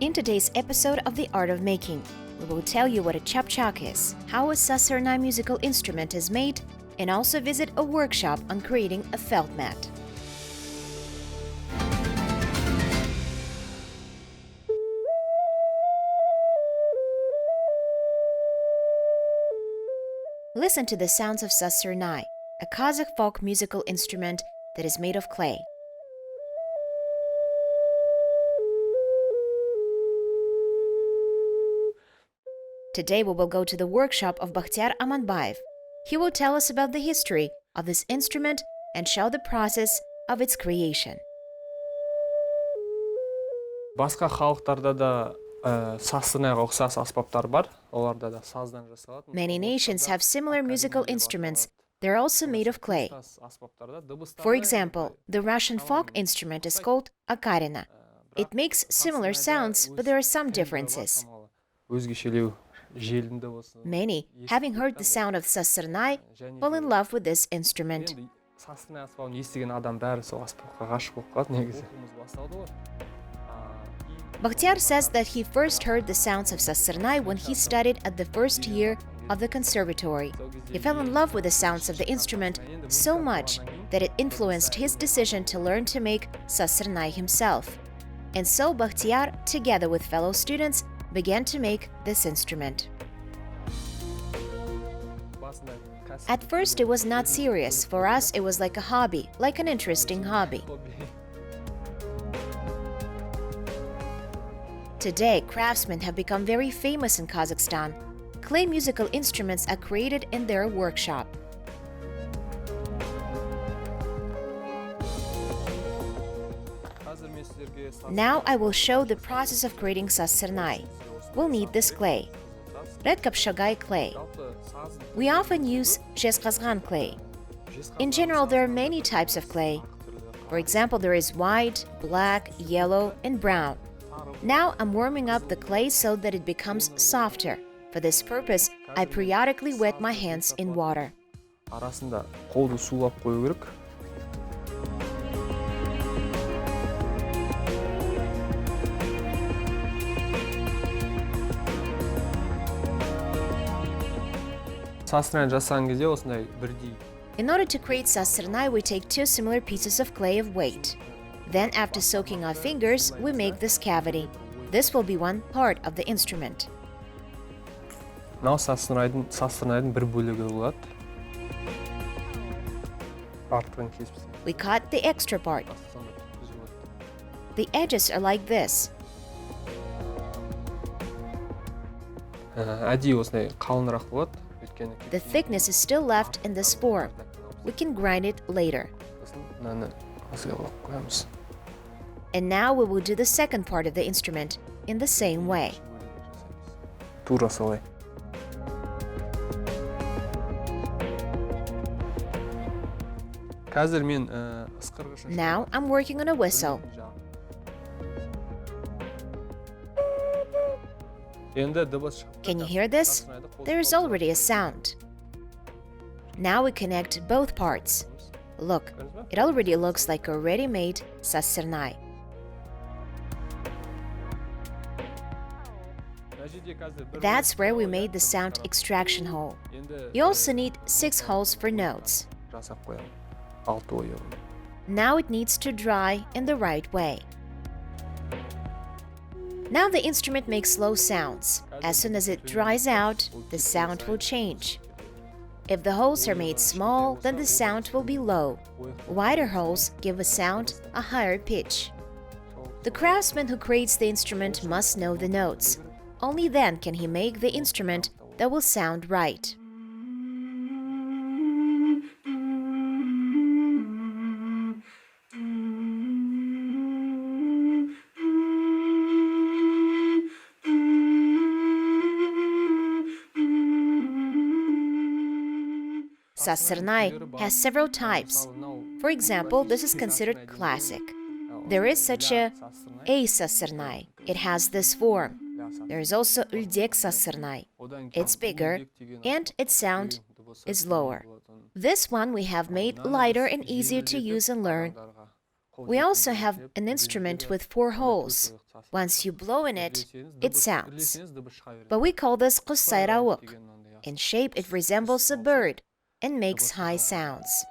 In today's episode of The Art of Making, we will tell you what a chachpak is, how a Sazsyrnai musical instrument is made, and also visit a workshop on creating a felt mat. Listen to the sounds of Sazsyrnai, a Kazakh folk musical instrument that is made of clay. Today we will go to the workshop of Bakhtiar Amanbayev. He will tell us about the history of this instrument and show the process of its creation. Басқа халықтарда да сaszsyrnaiға ұқсас аспаптар бар. Оларда да саздан жасалады. Many nations have similar musical instruments. They're also made of clay. For example, the Russian folk instrument is called ocarina. It makes similar sounds, but there are some differences. Many, having heard the sound of Sazsyrnai, fall in love with this instrument. Bakhtiar says that he first heard the sounds of Sazsyrnai when he studied at the first year of the conservatory. He fell in love with the sounds of the instrument so much that it influenced his decision to learn to make Sazsyrnai himself. And so Bakhtiar, together with fellow students, began to make this instrument. At first it was not serious. For us it was like a hobby, like an interesting hobby. Today, craftsmen have become very famous in Kazakhstan. Clay musical instruments are created in their workshop. Now I will show the process of creating Sazsyrnai. We'll need this clay. Red kapshagai clay. We often use jezqazgan clay. In general, there are many types of clay. For example, there is white, black, yellow, and brown. Now I'm warming up the clay so that it becomes softer. For this purpose, I periodically wet my hands in water. Арасында қолды сулап қою керек. Saszsyrnai жасаған кезде осындай бірдей. In order to create Sazsyrnai, we take two similar pieces of clay of weight. Then, after soaking our fingers, we make this cavity. This will be one part of the instrument. Мынау сaszsyrnайдың бір бөлігі болады. Артығын кесіп. We cut the extra part. The edges are like this. Әдейі осындай қалыңырақ болады. The thickness is still left in this form. We can grind it later. And now we will do the second part of the instrument in the same way. Тура солай. Қазір мен ысқырғыш. Now I'm working on a whistle. Can you hear this? There is already a sound. Now we connect both parts. Look, it already looks like a ready-made Sazsyrnai. That's where we made the sound extraction hole. You also need 6 holes for notes. Now it needs to dry in the right way. Now the instrument makes low sounds. As soon as it dries out, the sound will change. If the holes are made small, then the sound will be low. Wider holes give a sound a higher pitch. The craftsman who creates the instrument must know the notes. Only then can he make the instrument that will sound right. Sazsyrnai has several types. For example, this is considered classic. There is such a Sazsyrnai. It has this form. There is also Uldek Sazsyrnai. It's bigger and its sound is lower. This one we have made lighter and easier to use and learn. We also have an instrument with 4 holes. Once you blow in it, it sounds. But we call this құс. In shape, it resembles a bird and makes high sounds.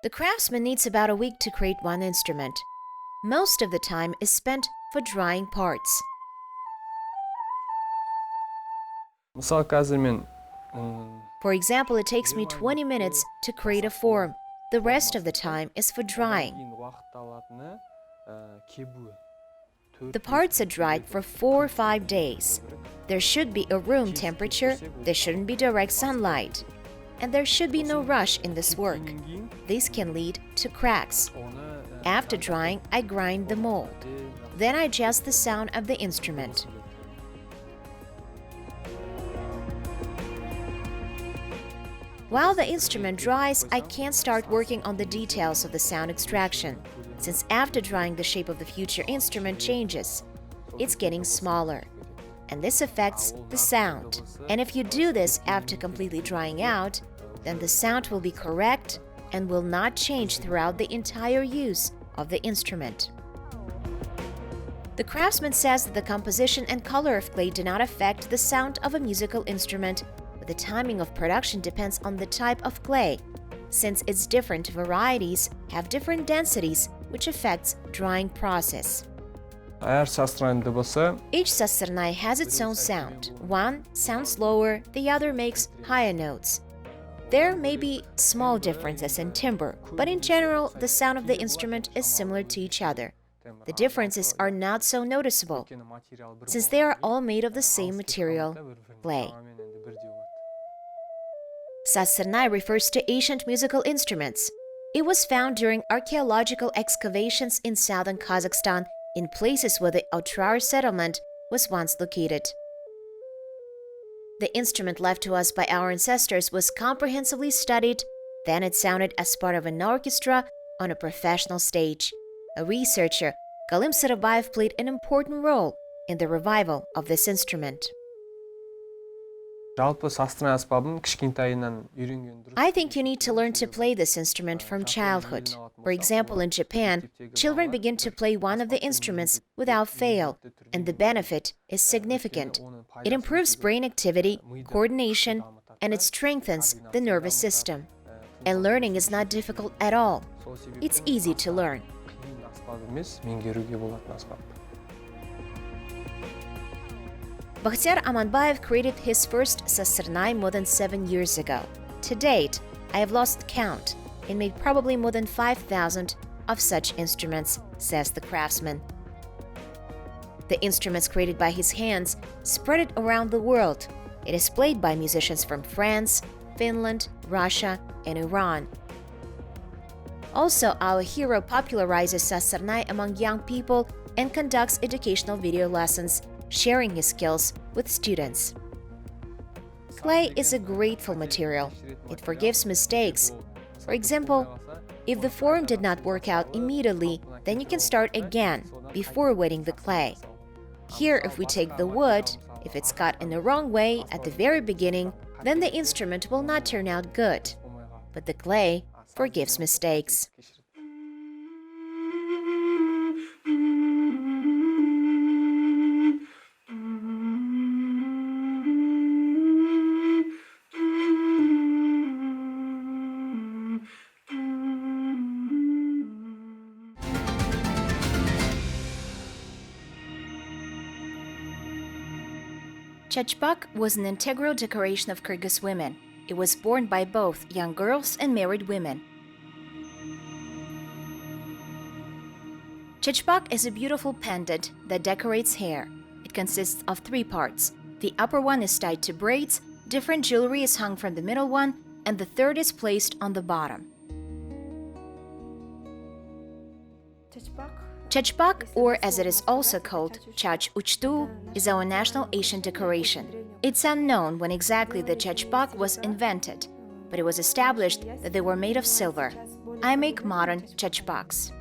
The craftsman needs about a week to create one instrument. Most of the time is spent for drying parts. Мысалы қазір мен For example, it takes me 20 minutes to create a form. The rest of the time is for drying. уақыт алатыны кебу. The parts are dried for 4 or 5 days. There should be a room temperature, there shouldn't be direct sunlight. And there should be no rush in this work. This can lead to cracks. After drying, I grind the mold. Then I adjust the sound of the instrument. While the instrument dries, I can't start working on the details of the sound extraction, since after drying the shape of the future instrument changes. It's getting smaller, and this affects the sound. And if you do this after completely drying out, then the sound will be correct and will not change throughout the entire use of the instrument. The craftsman says that the composition and color of clay do not affect the sound of a musical instrument, but the timing of production depends on the type of clay, since its different varieties have different densities, which affects drying process. Әр сaszsyrnai болса, Each saszsyrnai has its own sound. One sounds lower, the other makes higher notes. There may be small differences in timbre, but in general, the sound of the instrument is similar to each other. The differences are not so noticeable, since they are all made of the same material, clay. Saszsyrnai refers to ancient musical instruments. It was found during archaeological excavations in southern Kazakhstan in places where the Otrar settlement was once located. The instrument left to us by our ancestors was comprehensively studied, then it sounded as part of an orchestra on a professional stage. A researcher, Kalim Sarabayev, played an important role in the revival of this instrument. жалпы сaszsyrnai аспабын кішкентайынан үйренген дұрыс. I think you need to learn to play this instrument from childhood. For example, in Japan, children begin to play one of the instruments without fail, and the benefit is significant. It improves brain activity, coordination, and it strengthens the nervous system. And learning is not difficult at all. It's easy to learn. Қиын аспап емес, меңгеруге болатын аспап. Bakhtiar Amanbayev created his first saszsyrnai more than 7 years ago. To date, I have lost count and made probably more than 5,000 of such instruments, says the craftsman. The instruments created by his hands spread it around the world. It is played by musicians from France, Finland, Russia, and Iran. Also, our hero popularizes saszsyrnai among young people and conducts educational video lessons, sharing his skills with students. Clay is a grateful material. It forgives mistakes. For example, if the form did not work out immediately, then you can start again before wetting the clay. Here, if we take the wood, if it's cut in the wrong way at the very beginning, then the instrument will not turn out good. But the clay forgives mistakes. Chachpak was an integral decoration of Kyrgyz women. It was worn by both young girls and married women. Chachpak is a beautiful pendant that decorates hair. It consists of 3 parts. The upper one is tied to braids, different jewelry is hung from the middle one, and the third is placed on the bottom. Chachpak, or as it is also called, chach is our national Asian decoration. It's unknown when exactly the chachpak was invented, but it was established that they were made of silver. I make modern chachpaks.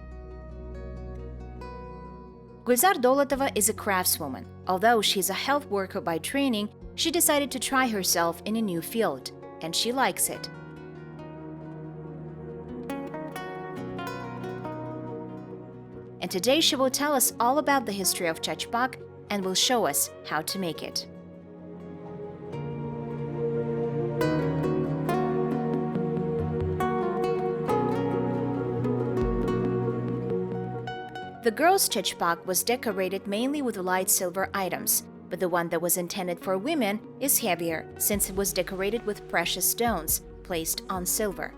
Gulzar Dolatova is a craftswoman. Although she is a health worker by training, she decided to try herself in a new field, and she likes it. and today she will tell us all about the history of chachpak and will show us how to make it. The girls' chachpak was decorated mainly with light silver items, but the one that was intended for women is heavier since it was decorated with precious stones placed on silver.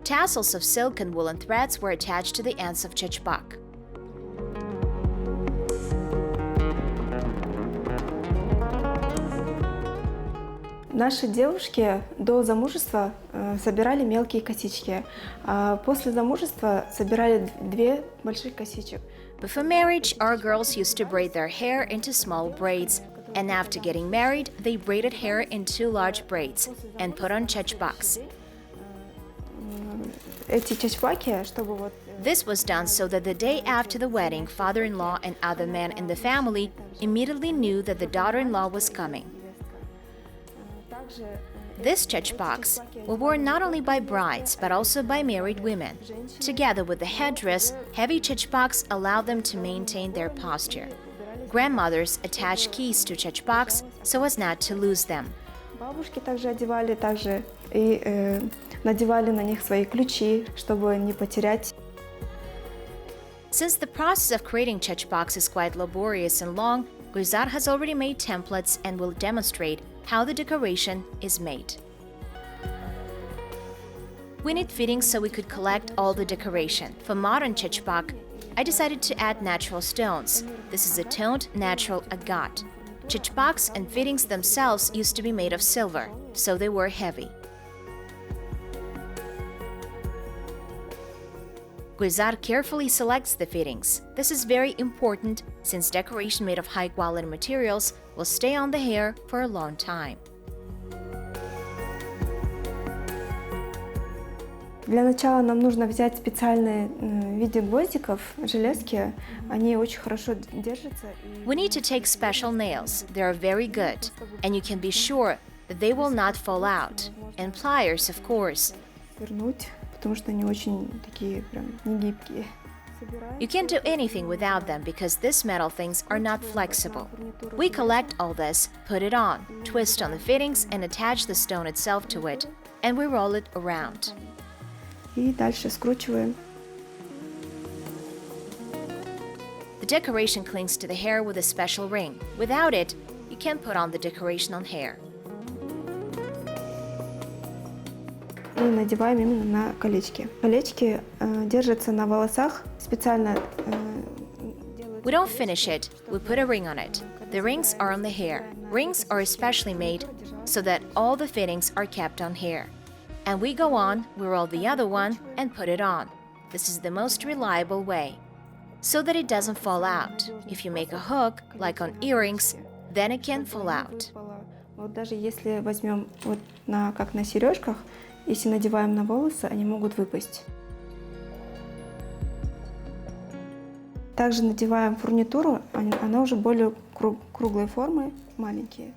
Tassels of silk and woolen threads were attached to the ends of chachpak. Наши девушки до замужества собирали мелкие косички, а после замужества собирали две больших косичек. Before marriage, our girls used to braid their hair into small braids, and after getting married, they braided hair in two large braids and put on chachpaks. Эти чачпаки, чтобы вот... This was done so that the day after the wedding, father-in-law and other men in the family immediately knew that the daughter-in-law was coming. These chachpaks were worn not only by brides but also by married women. Together with the headdress, heavy chachpaks allowed them to maintain their posture. Grandmothers attached keys to chachpaks so as not to lose them. Бабушки также одевали и надевали на них свои ключи, чтобы не потерять. Since the process of creating chachpaks is quite laborious and long, Gulzar has already made templates and will demonstrate how the decoration is made. We need fittings so we could collect all the decoration. For modern chachpak, I decided to add natural stones. This is a toned natural agate. Chachpaks and fittings themselves used to be made of silver, so they were heavy. Gulzar carefully selects the fittings. This is very important since decoration made of high-quality materials will stay on the hair for a long time. Для начала нам нужно взять специальные в виде гвоздиков, железки. Они очень хорошо держатся. We need to take special nails. They are very good, and you can be sure that they will not fall out. And pliers, of course. Свернуть, потому что они очень такие прям не гибкие. You can't do anything without them because these metal things are not flexible. We collect all this, put it on, twist on the fittings and attach the stone itself to it, and we roll it around. И дальше скручиваем. The decoration clings to the hair with a special ring. Without it, you can't put on the decoration on hair. И надеваем именно на колечки. Колечки держатся на волосах специально. We don't finish it, we put a ring on it. The rings are on the hair. Rings are especially made so that all the fittings are kept on hair. And we go on, we roll the other one and put it on. This is the most reliable way, so that it doesn't fall out. If you make a hook, like on earrings, then it can fall out. Вот даже если возьмем вот как на сережках, если надеваем на волосы, они могут выпасть. Также надеваем фурнитуру, она уже более круглой формы, маленькие.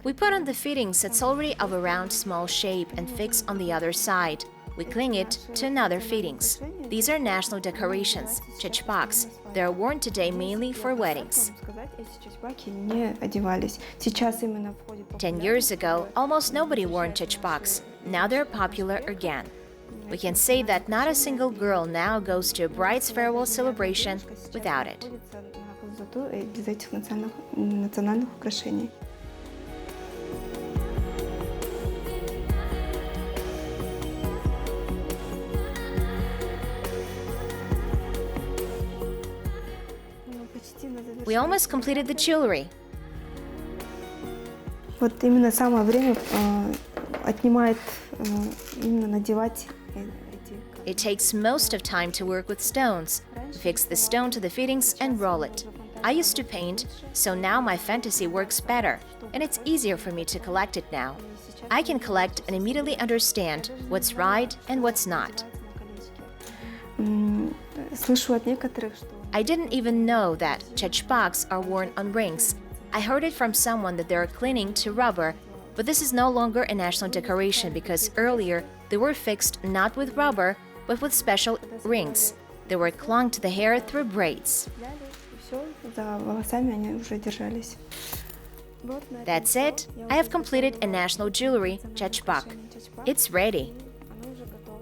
We put on the fittings that's already of a round small shape and fix on the other side. We cling it to another fittings. These are national decorations, chachpaks. They are worn today mainly for weddings. 10 years ago, almost nobody wore chachpaks. Now they're popular again. We can say that not a single girl now goes to a bride's farewell celebration without it. Без этих национальных украшений. We almost completed the jewelry. Вот именно самое время отнимает именно надевать эти. It takes most of time to work with stones. Fix the stone to the fittings and roll it. I used to paint, so now my fantasy works better, and it's easier for me to collect it now. I can collect and immediately understand what's right and what's not. Слышу от некоторых, что I didn't even know that chachpaks are worn on rings. I heard it from someone that they are clinging to rubber, but this is no longer a national decoration because earlier they were fixed not with rubber but with special rings. They were clung to the hair through braids. И все, за волосами они уже держались. That's it. I have completed a national jewelry, chachpak. It's ready. Оно уже готово.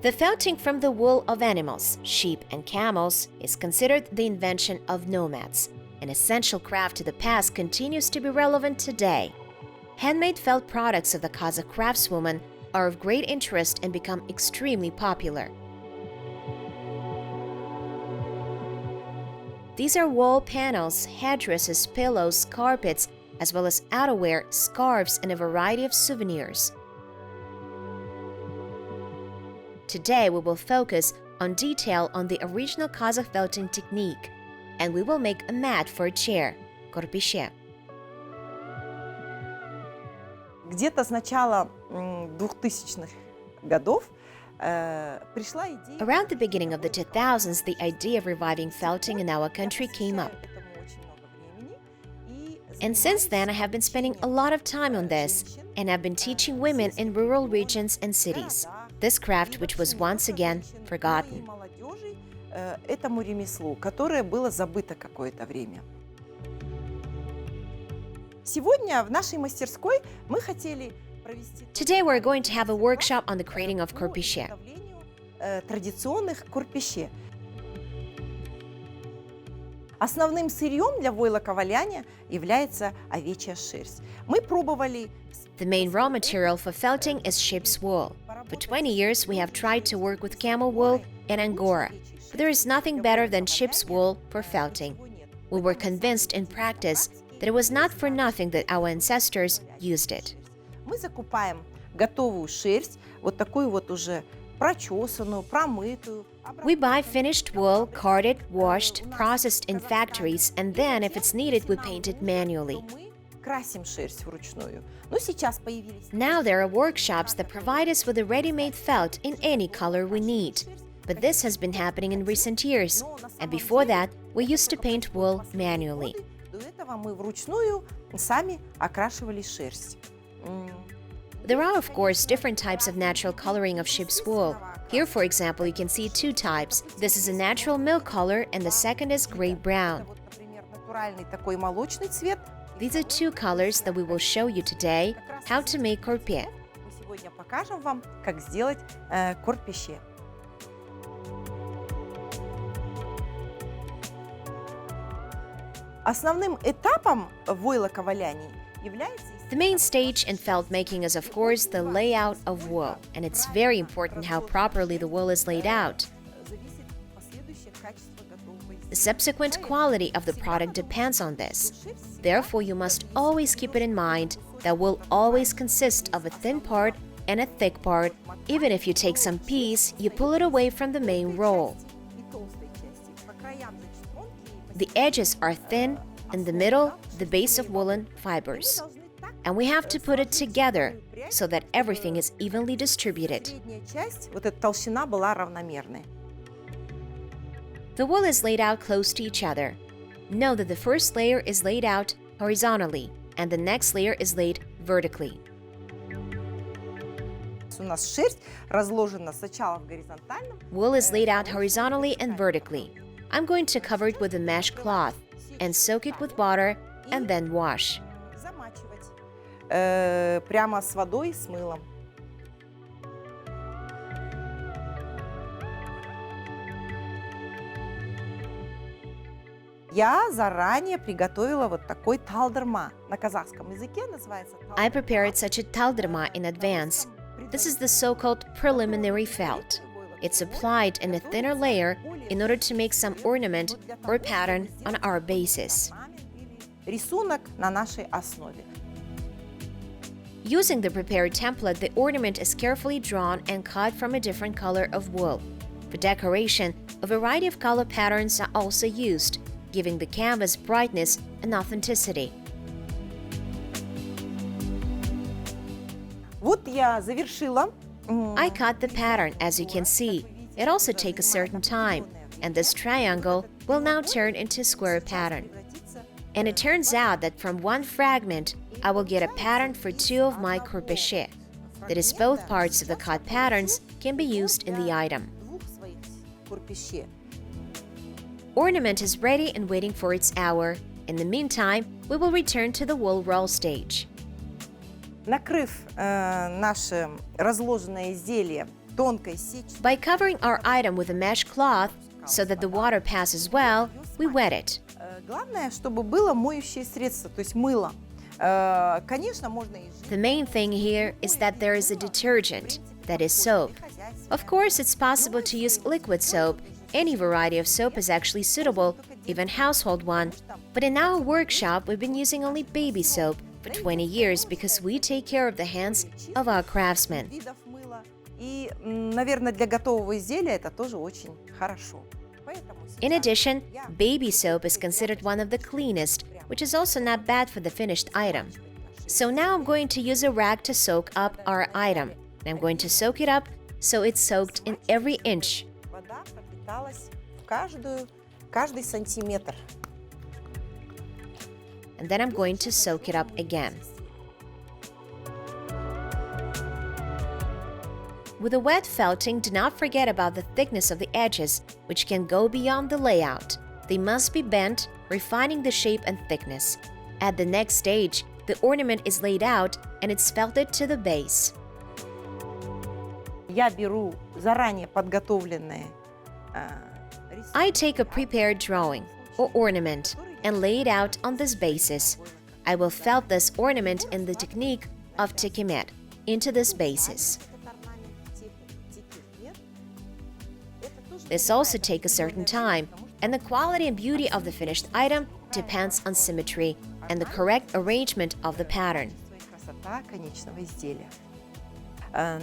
The felting from the wool of animals, sheep and camels, is considered the invention of nomads. An essential craft to the past continues to be relevant today. Handmade felt products of the Kazakh craftswoman are of great interest and become extremely popular. These are wall panels, headdresses, pillows, carpets, as well as outerwear, scarves, and a variety of souvenirs. Today, we will focus on detail on the original Kazakh felting technique, and we will make a mat for a chair, korpishe. Где-то с начала 2000-х годов пришла идея... Around the beginning of the 2000s, the idea of reviving felting in our country came up. And since then, I have been spending a lot of time on this, and I've been teaching women in rural regions and cities this craft, which was once again forgotten. Этому ремеслу, которое было забыто какое-то время. Сегодня в нашей мастерской мы хотели провести... Today we're going to have a workshop on the creating of korpishe. Традиционных корпище. Основным сырьем для войлоковаляния является овечья шерсть. Мы пробовали... The main raw material for felting is sheep's wool. For 20 years, we have tried to work with camel wool and angora, but there is nothing better than sheep's wool for felting. We were convinced in practice that it was not for nothing that our ancestors used it. Мы закупаем готовую шерсть, вот такую вот уже прочесанную, промытую. We buy finished wool, carded, washed, processed in factories, and then, if it's needed, we paint it manually. Красим шерсть вручную. Но сейчас появились... Now there are workshops that provide us with a ready-made felt in any color we need. But this has been happening in recent years, and before that, we used to paint wool manually. До этого мы вручную сами окрашивали шерсть. There are, of course, different types of natural coloring of sheep's wool. Here, for example, you can see two types. This is a natural milk color, and the second is gray-brown. Вот, например, натуральный такой молочный цвет. These are two colors that we will show you today how to make korpie. Мы сегодня покажем вам, как сделать корпище. Основным этапом войлоковаляния является... The main stage in felt making is, of course, the layout of wool, and it's very important how properly the wool is laid out. Зависит последующее качество готового изделия. The subsequent quality of the product depends on this. Therefore, you must always keep it in mind that wool always consists of a thin part and a thick part. Even if you take some piece, you pull it away from the main roll. И толстой части. По краям, значит, тонкие. The edges are thin, in the middle, the base of woolen fibers. And we have to put it together so that everything is evenly distributed. Средняя часть, вот эта толщина была равномерной. The wool is laid out close to each other. Know that the first layer is laid out horizontally and the next layer is laid vertically. У нас шерсть разложена сначала в горизонтальном. Wool is laid out horizontally and vertically. I'm going to cover it with a mesh cloth and soak it with water and then wash. Замачивать прямо с водой и с мылом. Я заранее приготовила вот такой талдерма. На казахском языке называется I prepared such a talderma in advance. This is the so-called preliminary felt. It's applied in a thinner layer in order to make some ornament or pattern on our basis. рисунок на нашей основе. Using the prepared template, the ornament is carefully drawn and cut from a different color of wool. For decoration, a variety of color patterns are also used, giving the canvas brightness and authenticity. Вот я завершила. I cut the pattern, as you can see. It also takes a certain time, and this triangle will now turn into a square pattern. And it turns out that from one fragment, I will get a pattern for two of my corpichet. That is, both parts of the cut patterns can be used in the item. Ornament is ready and waiting for its hour. In the meantime, we will return to the wool roll stage. Накрыв наше разложенное изделие тонкой сетью. By covering our item with a mesh cloth so that the water passes well, we wet it. Главное, чтобы было моющее средство, то есть мыло. Конечно, можно и The main thing here is that there is a detergent, that is soap. Of course, it's possible to use liquid soap. Any variety of soap is actually suitable, even household one. But in our workshop, we've been using only baby soap for 20 years because we take care of the hands of our craftsmen. И, наверное, для готового изделия это тоже очень хорошо. In addition, baby soap is considered one of the cleanest, which is also not bad for the finished item. So now I'm going to use a rag to soak up our item. And I'm going to soak it up so it's soaked in every inch. Вода пропиталась в каждый сантиметр. And then I'm going to soak it up again. With the wet felting, do not forget about the thickness of the edges, which can go beyond the layout. They must be bent, refining the shape and thickness. At the next stage, the ornament is laid out and it's felted to the base. Я беру заранее подготовленные I take a prepared drawing or ornament and lay it out on this basis. I will felt this ornament in the technique of tikimet into this basis. This also takes a certain time, and the quality and beauty of the finished item depends on symmetry and the correct arrangement of the pattern. Красота конечного изделия.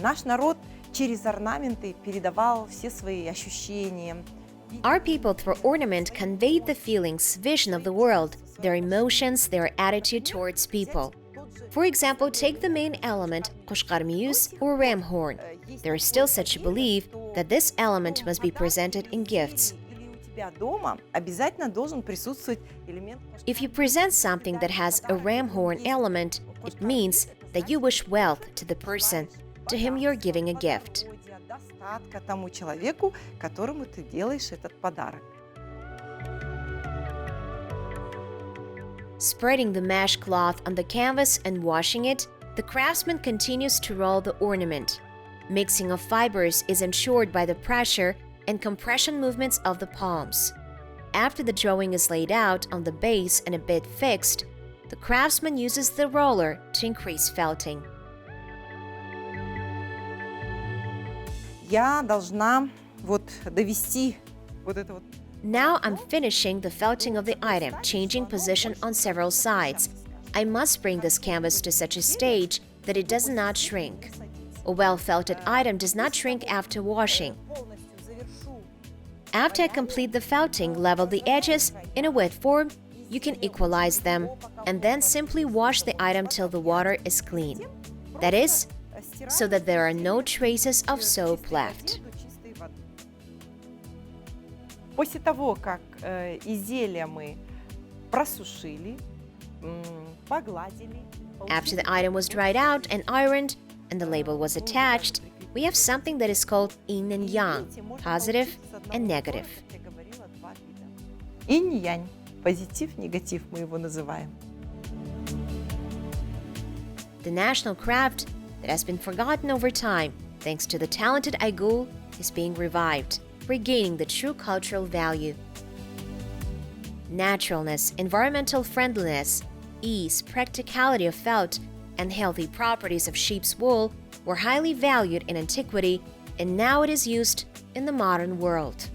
Наш народ через орнаменты передавал все свои ощущения. Our people, through ornament, conveyed the feelings, vision of the world, their emotions, their attitude towards people. For example, take the main element, koshkarmiyus or ram horn. There is still such a belief that this element must be presented in gifts. If you present something that has a ram horn element, it means that you wish wealth to the person to whom you're giving a gift. Тому человеку, которому ты делаешь этот подарок. Spreading the mesh cloth on the canvas and washing it, the craftsman continues to roll the ornament. Mixing of fibers is ensured by the pressure and compression movements of the palms. After the drawing is laid out on the base and a bit fixed, the craftsman uses the roller to increase felting. Я должна довести это вот. Now I'm finishing the felting of the item, changing position on several sides. I must bring this canvas to such a stage that it does not shrink. A well-felted item does not shrink after washing. After I complete the felting, level the edges in a wet form, you can equalize them, and then simply wash the item till the water is clean. That is, so that there are no traces of soap left. После того, как изделие мы просушили, погладили. After the item was dried out and ironed, and the label was attached, we have something that is called yin and yang, positive and negative. Инь-янь, позитив, негатив мы его называем. The national craft that has been forgotten over time, thanks to the talented Aigul, is being revived, regaining the true cultural value. Naturalness, environmental friendliness, ease, practicality of felt, and healthy properties of sheep's wool were highly valued in antiquity, and now it is used in the modern world.